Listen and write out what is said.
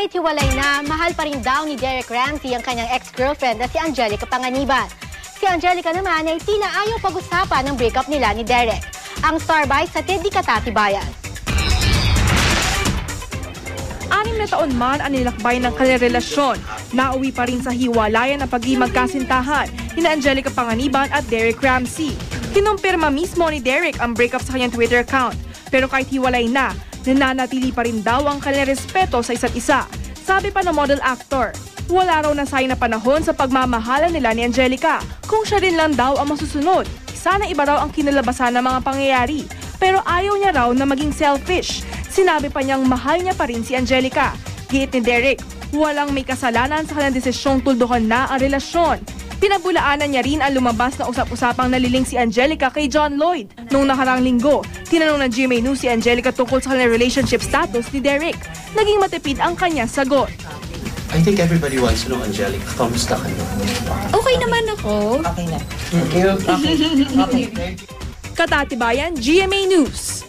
Kahit hiwalay na, mahal pa rin daw ni Derek Ramsey ang kanyang ex-girlfriend na si Angelica Panganiban. Si Angelica naman ay tila ayaw pag-usapan ng breakup nila ni Derek. Ang Starbite sa Teddy Katatibayan. 6 na taon man ang nilakbay ng kanilang relasyon, nauwi pa rin sa hiwalayan ng pagiging magkasintahan ni Angelica Panganiban at Derek Ramsey. Kinumpirma mismo ni Derek ang breakup sa kanyang Twitter account. Pero kahit hiwalay na, nananatili pa rin daw ang kanilang respeto sa isa't isa. Sabi pa ng model actor, wala raw nasayang na panahon sa pagmamahalan nila ni Angelica. Kung siya rin lang daw ang masusunod, sana iba raw ang kinalabasan ng mga pangyayari. Pero ayaw niya raw na maging selfish. Sinabi pa niyang mahal niya pa rin si Angelica. Giit ni Derek, walang may kasalanan sa kanilang desisyong tuldukan na ang relasyon. Pinabulaanan niya rin ang lumabas na usap-usapang naliling si Angelica kay John Lloyd. Noong nakarang linggo, tinanong ng GMA News si Angelica tungkol sa kanilang relationship status ni Derek. Naging matipid ang kanyang sagot. I think everybody wants to know, Angelica, kamusta ka na? Okay naman ako. Okay na. Okay. Katatibayan, GMA News.